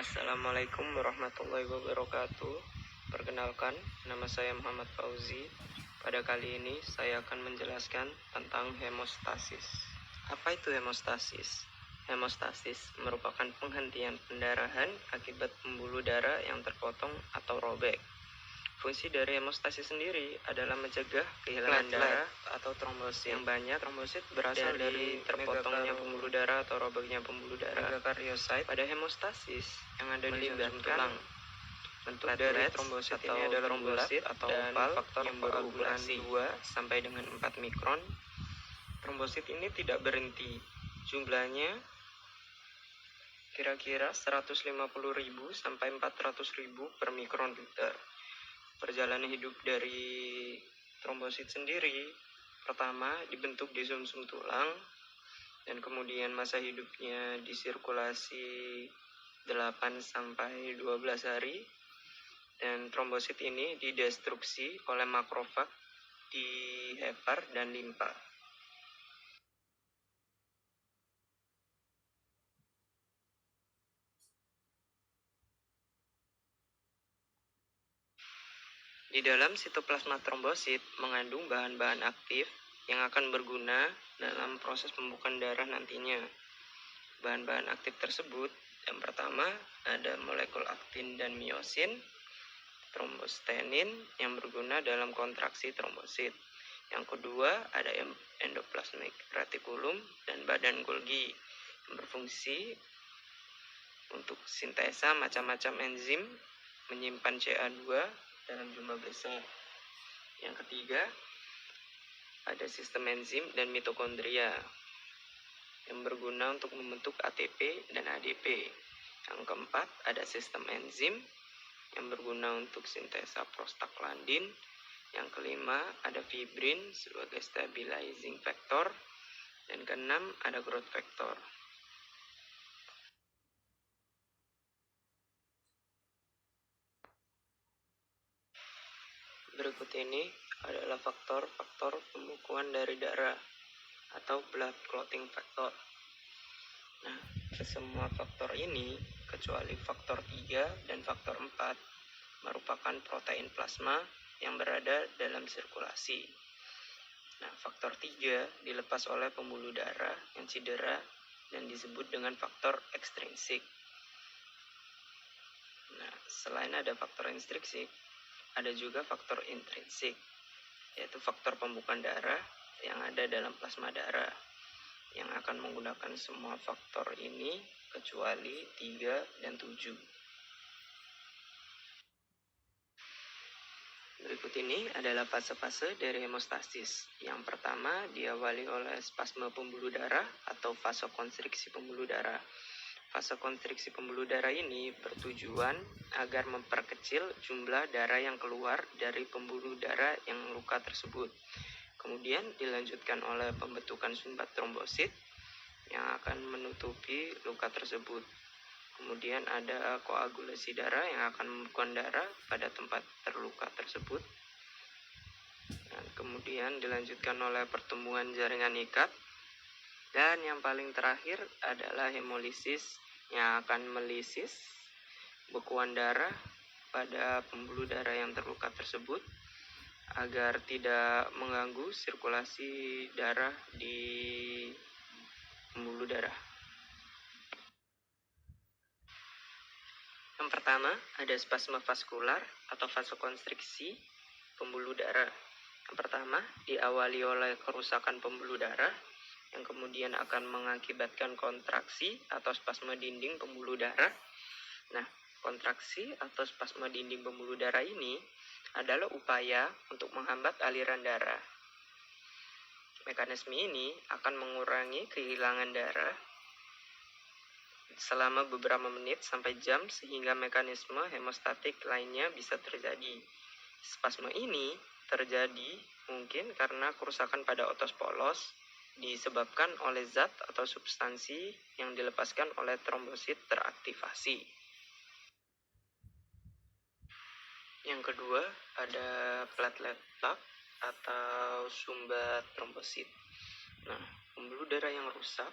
Assalamualaikum warahmatullahi wabarakatuh. Perkenalkan, nama saya Muhammad Fauzi. Pada kali ini saya akan menjelaskan tentang hemostasis. Apa itu hemostasis? Hemostasis merupakan penghentian pendarahan akibat pembuluh darah yang terpotong atau robek. Fungsi dari hemostasis sendiri adalah mencegah kehilangan darah atau trombosit yang banyak. Trombosit berasal dari terpotongnya pembuluh darah atau robeknya pembuluh darah. Megakaryosit pada hemostasis yang ada di jantung tulang. Bentuk dari trombosit ini adalah trombosit atau faktor yang berukuran 2 sampai dengan 4 mikron. Trombosit ini tidak berhenti. Jumlahnya kira-kira 150.000 sampai 400.000 per mikron liter. Perjalanan hidup dari trombosit sendiri, pertama dibentuk di sumsum tulang, dan kemudian masa hidupnya di sirkulasi 8 sampai 12 hari, dan trombosit ini didestruksi oleh makrofag di hepar dan limpa. Di dalam sitoplasma trombosit mengandung bahan-bahan aktif yang akan berguna dalam proses pembukaan darah nantinya. Bahan-bahan aktif tersebut, yang pertama ada molekul aktin dan miosin, trombostenin yang berguna dalam kontraksi trombosit. Yang kedua ada endoplasmic reticulum dan badan Golgi yang berfungsi untuk sintesa macam-macam enzim menyimpan CA2 dalam jumlah besar. Yang ketiga, ada sistem enzim dan mitokondria yang berguna untuk membentuk ATP dan ADP. Yang keempat, ada sistem enzim yang berguna untuk sintesa prostaglandin. Yang kelima, ada fibrin sebagai stabilizing factor. Dan keenam, ada growth factor. Berikut ini adalah faktor-faktor pembekuan dari darah atau blood clotting factor. Nah, semua faktor ini kecuali faktor 3 dan faktor 4 merupakan protein plasma yang berada dalam sirkulasi. Nah, faktor 3 dilepas oleh pembuluh darah yang cedera dan disebut dengan faktor ekstrinsik. Nah, selain ada faktor ekstrinsik, ada juga faktor intrinsik, yaitu faktor pembukaan darah yang ada dalam plasma darah, yang akan menggunakan semua faktor ini kecuali 3 dan 7. Berikut ini adalah fase-fase dari hemostasis. Yang pertama diawali oleh spasme pembuluh darah atau vasokonstriksi pembuluh darah. Vasokonstriksi pembuluh darah ini bertujuan agar memperkecil jumlah darah yang keluar dari pembuluh darah yang luka tersebut. Kemudian dilanjutkan oleh pembentukan sumbat trombosit yang akan menutupi luka tersebut. Kemudian ada koagulasi darah yang akan membukukan darah pada tempat terluka tersebut. Dan kemudian dilanjutkan oleh pertemuan jaringan ikat. Dan yang paling terakhir adalah hemolisis yang akan melisis bekuan darah pada pembuluh darah yang terluka tersebut agar tidak mengganggu sirkulasi darah di pembuluh darah. Yang pertama ada spasme vaskular atau vasokonstriksi pembuluh darah. Yang pertama diawali oleh kerusakan pembuluh darah yang kemudian akan mengakibatkan kontraksi atau spasme dinding pembuluh darah. Nah, kontraksi atau spasme dinding pembuluh darah ini adalah upaya untuk menghambat aliran darah. Mekanisme ini akan mengurangi kehilangan darah selama beberapa menit sampai jam sehingga mekanisme hemostatik lainnya bisa terjadi. Spasme ini terjadi mungkin karena kerusakan pada otot polos disebabkan oleh zat atau substansi yang dilepaskan oleh trombosit teraktivasi. Yang kedua ada platelet plaque atau sumbat trombosit. Nah, pembuluh darah yang rusak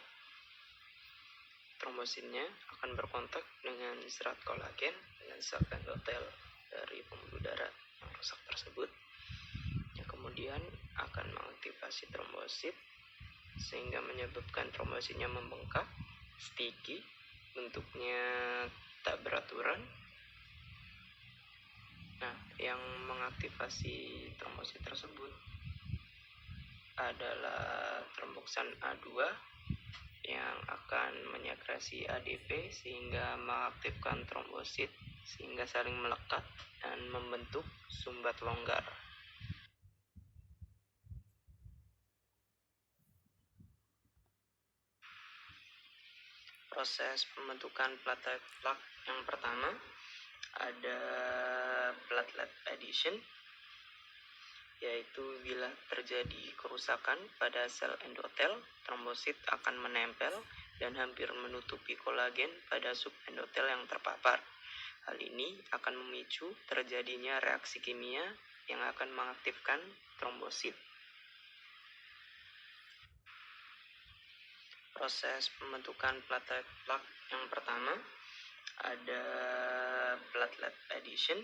trombositnya akan berkontak dengan serat kolagen dengan sel endotel dari pembuluh darah yang rusak tersebut, yang kemudian akan mengaktifasi trombosit sehingga menyebabkan trombositnya membengkak, sticky, bentuknya tak beraturan. Nah, yang mengaktifasi trombosit tersebut adalah tromboksan A2 yang akan menyekresi ADP sehingga mengaktifkan trombosit sehingga saling melekat dan membentuk sumbat longgar. Proses pembentukan platelet plak yang pertama ada platelet addition, yaitu bila terjadi kerusakan pada sel endotel, trombosit akan menempel dan hampir menutupi kolagen pada subendotel yang terpapar. Hal ini akan memicu terjadinya reaksi kimia yang akan mengaktifkan trombosit. Proses pembentukan platelet plak yang pertama ada platelet addition,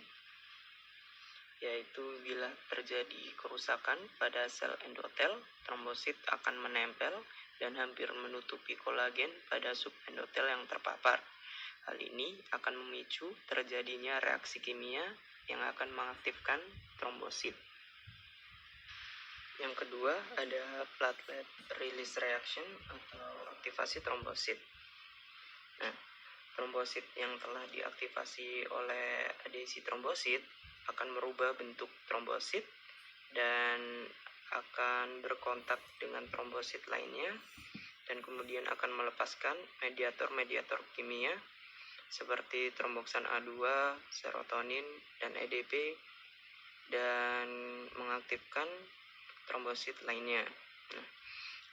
yaitu bila terjadi kerusakan pada sel endotel, trombosit akan menempel dan hampir menutupi kolagen pada subendotel yang terpapar. Hal ini akan memicu terjadinya reaksi kimia yang akan mengaktifkan trombosit. Yang kedua ada platelet release reaction atau aktivasi trombosit. Nah, trombosit yang telah diaktifasi oleh adesi trombosit akan merubah bentuk trombosit dan akan berkontak dengan trombosit lainnya dan kemudian akan melepaskan mediator-mediator kimia seperti tromboksan A2, serotonin, dan ADP dan mengaktifkan trombosit lainnya. Nah,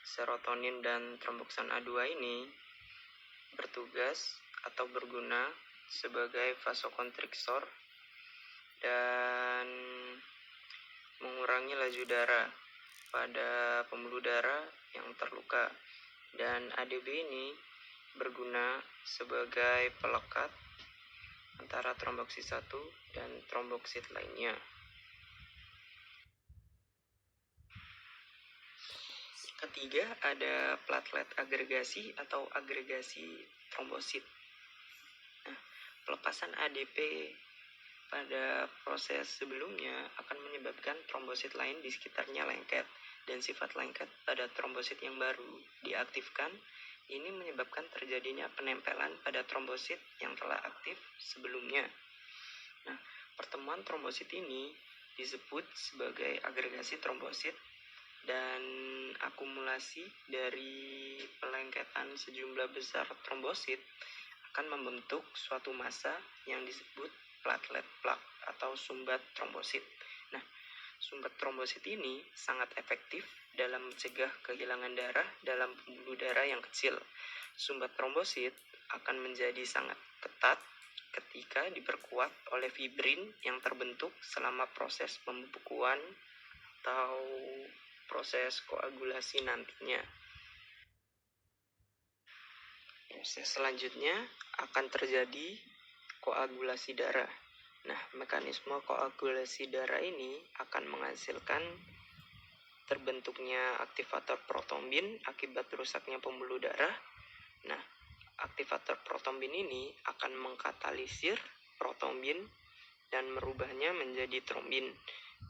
serotonin dan tromboksan A2 ini bertugas atau berguna sebagai vasokonstriktor dan mengurangi laju darah pada pembuluh darah yang terluka, dan ADB ini berguna sebagai pelekat antara tromboksit 1 dan tromboksit lainnya. Ketiga ada platelet agregasi atau agregasi trombosit. Nah, pelepasan ADP pada proses sebelumnya akan menyebabkan trombosit lain di sekitarnya lengket, dan sifat lengket pada trombosit yang baru diaktifkan ini menyebabkan terjadinya penempelan pada trombosit yang telah aktif sebelumnya. Nah, pertemuan trombosit ini disebut sebagai agregasi trombosit, dan akumulasi dari pelengketan sejumlah besar trombosit akan membentuk suatu massa yang disebut platelet plak atau sumbat trombosit. Nah, sumbat trombosit ini sangat efektif dalam mencegah kehilangan darah dalam pembuluh darah yang kecil. Sumbat trombosit akan menjadi sangat ketat ketika diperkuat oleh fibrin yang terbentuk selama proses pembekuan atau proses koagulasi nantinya. Proses selanjutnya akan terjadi koagulasi darah. Nah, mekanisme koagulasi darah ini akan menghasilkan terbentuknya aktivator protombin akibat rusaknya pembuluh darah. Nah, aktivator protombin ini akan mengkatalisir protombin dan merubahnya menjadi trombin.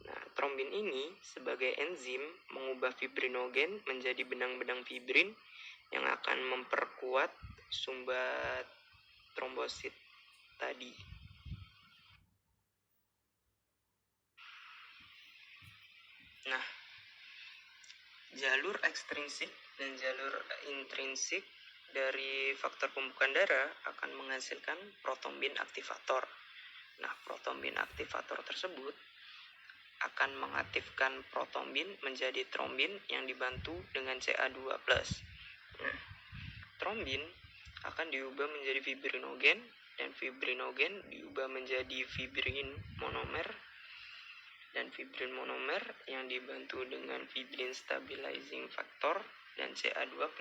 Nah, trombin ini sebagai enzim mengubah fibrinogen menjadi benang-benang fibrin yang akan memperkuat sumbat trombosit tadi. Nah, jalur ekstrinsik dan jalur intrinsik dari faktor pembukaan darah akan menghasilkan protombin aktivator. Nah, protombin aktivator tersebut akan mengaktifkan protombin menjadi trombin yang dibantu dengan Ca2+. Nah, trombin akan diubah menjadi fibrinogen, dan fibrinogen diubah menjadi fibrin monomer, dan fibrin monomer yang dibantu dengan fibrin stabilizing factor dan Ca2+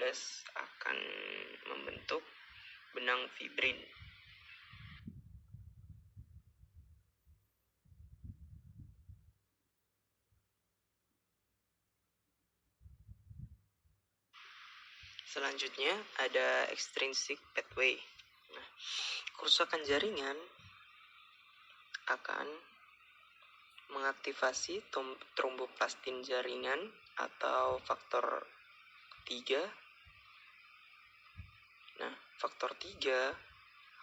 akan membentuk benang fibrin. Selanjutnya ada extrinsic pathway. Nah, kerusakan jaringan akan mengaktifasi tromboplastin jaringan atau faktor 3. Nah, faktor 3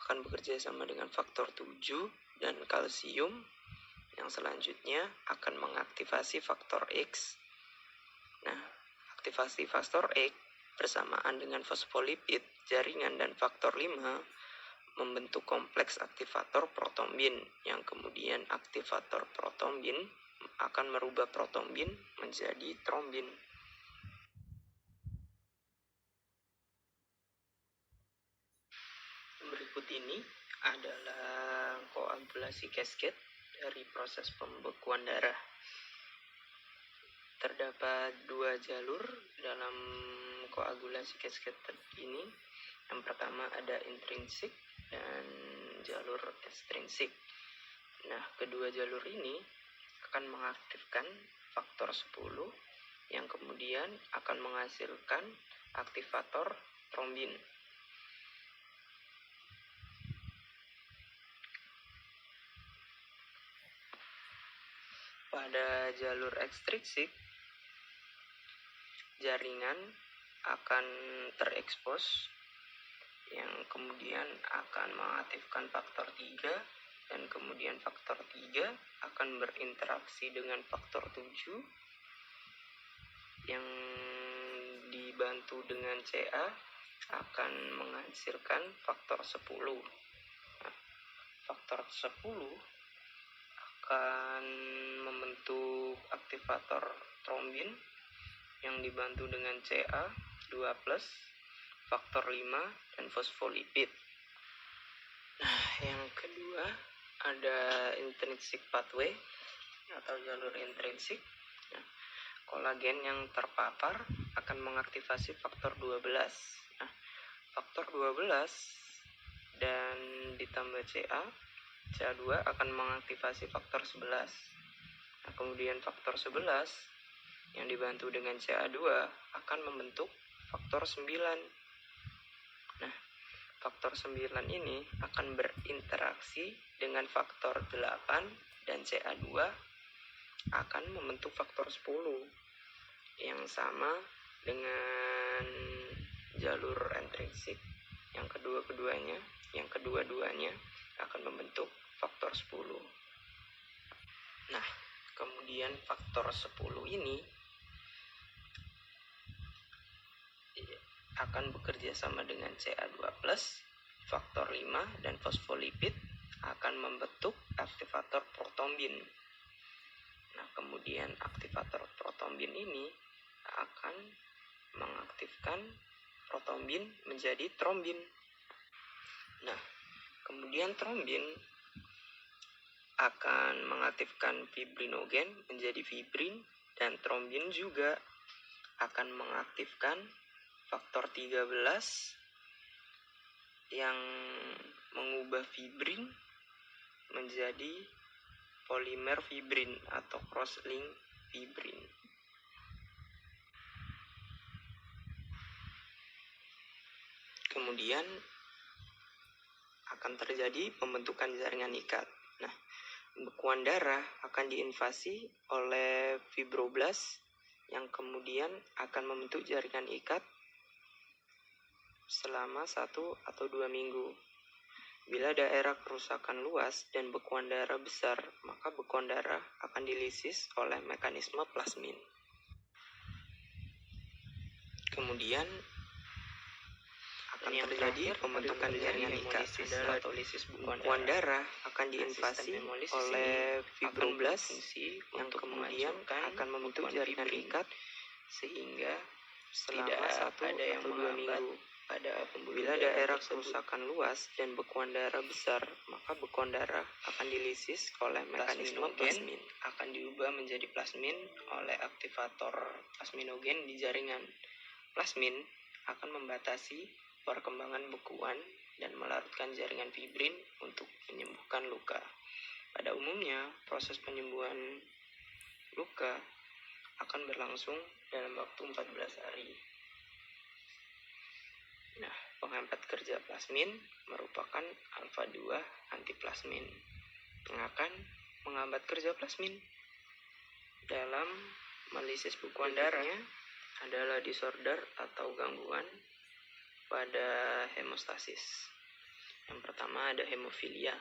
akan bekerja sama dengan faktor 7 dan kalsium yang selanjutnya akan mengaktifasi faktor X. Nah, aktivasi faktor X bersamaan dengan fosfolipid jaringan dan faktor 5 membentuk kompleks aktivator protombin yang kemudian aktivator protombin akan merubah protombin menjadi trombin. Berikut ini adalah koagulasi cascade dari proses pembekuan darah. Terdapat 2 jalur dalam koagulasi cascade ini. Yang pertama ada intrinsik dan jalur ekstrinsik. Nah, kedua jalur ini akan mengaktifkan faktor 10 yang kemudian akan menghasilkan aktivator trombin. Pada jalur ekstrinsik, jaringan akan terekspos yang kemudian akan mengaktifkan faktor 3 dan kemudian faktor 3 akan berinteraksi dengan faktor 7 yang dibantu dengan Ca akan menghasilkan faktor 10. Nah, faktor 10 akan membentuk aktivator trombin yang dibantu dengan Ca2+, faktor 5, dan fosfolipid. Nah, yang kedua ada intrinsic pathway atau jalur intrinsik. Nah, kolagen yang terpapar akan mengaktifasi faktor 12. Nah, faktor 12 dan ditambah Ca2 akan mengaktifasi faktor 11. Nah, kemudian faktor 11 yang dibantu dengan Ca2 akan membentuk faktor 9. Nah, faktor 9 ini akan berinteraksi dengan faktor 8 dan Ca2 akan membentuk faktor 10 yang sama dengan jalur intrinsik. Yang kedua-duanya akan membentuk faktor 10. Nah, kemudian faktor 10 ini akan bekerja sama dengan Ca2+, faktor 5, dan fosfolipid akan membentuk aktivator protombin. Nah, kemudian aktivator protombin ini akan mengaktifkan protombin menjadi trombin. Nah, kemudian trombin akan mengaktifkan fibrinogen menjadi fibrin, dan trombin juga akan mengaktifkan faktor 13 yang mengubah fibrin menjadi polimer fibrin atau cross-link fibrin. Kemudian akan terjadi pembentukan jaringan ikat. Nah, bekuan darah akan diinvasi oleh fibroblas yang kemudian akan membentuk jaringan ikat selama 1 atau 2 minggu. Bila daerah kerusakan luas dan bekuan darah besar, maka bekuan darah akan dilisis oleh mekanisme plasmin. Kemudian akan terjadi pembentukan jaringan ikat atau lisis bekuan darah akan diinvasi oleh fibroblas yang kemudian akan membentuk jaringan ikat sehingga selama 1 atau 2 minggu. Bila daerah kerusakan luas dan bekuan darah besar, maka bekuan darah akan dilisis oleh mekanisme plasmin. Akan diubah menjadi plasmin oleh aktivator plasminogen di jaringan. Plasmin akan membatasi perkembangan bekuan dan melarutkan jaringan fibrin untuk menyembuhkan luka. Pada umumnya, proses penyembuhan luka akan berlangsung dalam waktu 14 hari. Nah, penghambat kerja plasmin merupakan alfa-2 antiplasmin yang akan menghambat kerja plasmin dalam melisis bukuan darahnya adalah disorder atau gangguan pada hemostasis. Yang pertama ada hemofilia.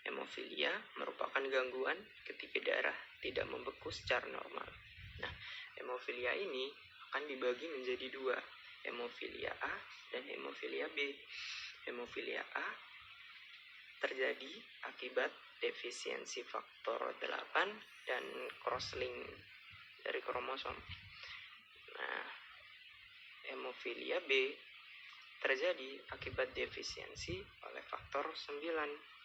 Hemofilia merupakan gangguan ketika darah tidak membeku secara normal. Nah, hemofilia ini akan dibagi menjadi dua, hemofilia A dan hemofilia B. Hemofilia A terjadi akibat defisiensi faktor 8 dan crosslink dari kromosom. Nah, hemofilia B terjadi akibat defisiensi oleh faktor 9.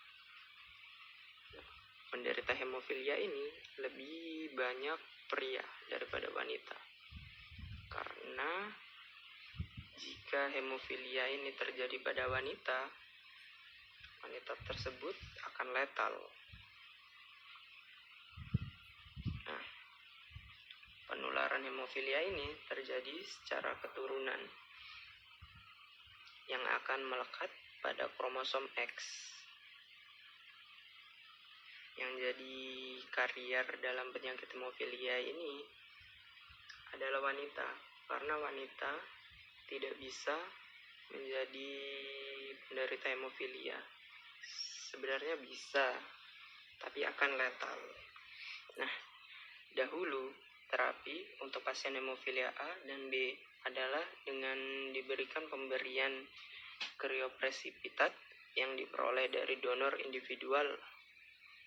Penderita hemofilia ini lebih banyak pria daripada wanita. Karena jika hemofilia ini terjadi pada wanita, wanita tersebut akan letal. Nah, penularan hemofilia ini terjadi secara keturunan yang akan melekat pada kromosom X. Yang jadi karier dalam penyakit hemofilia ini adalah wanita, karena wanita tidak bisa menjadi penderita hemofilia. Sebenarnya bisa, tapi akan letal. Nah, dahulu terapi untuk pasien hemofilia A dan B adalah dengan diberikan pemberian kriopresipitat yang diperoleh dari donor individual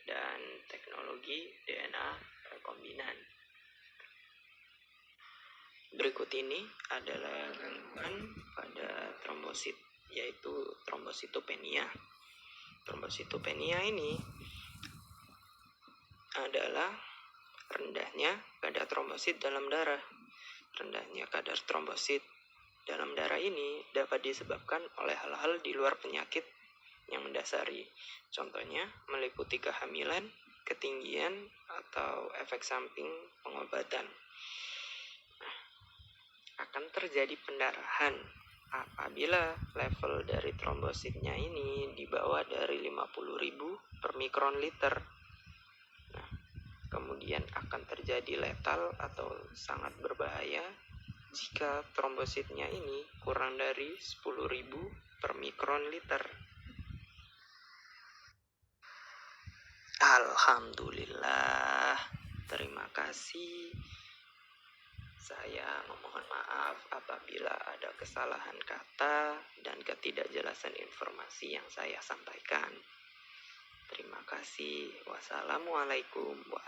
dan teknologi DNA rekombinan. Berikut ini adalah gangguan pada trombosit, yaitu trombositopenia. Trombositopenia ini adalah rendahnya kadar trombosit dalam darah. Rendahnya kadar trombosit dalam darah ini dapat disebabkan oleh hal-hal di luar penyakit yang mendasari. Contohnya meliputi kehamilan, ketinggian, atau efek samping pengobatan. Nah, akan terjadi pendarahan apabila level dari trombositnya ini di bawah dari 50.000 per mikron liter. Nah, kemudian akan terjadi letal atau sangat berbahaya jika trombositnya ini kurang dari 10.000 per mikron liter. Alhamdulillah, terima kasih. Saya memohon maaf apabila ada kesalahan kata dan ketidakjelasan informasi yang saya sampaikan. Terima kasih. Wassalamualaikum warahmatullahi wabarakatuh.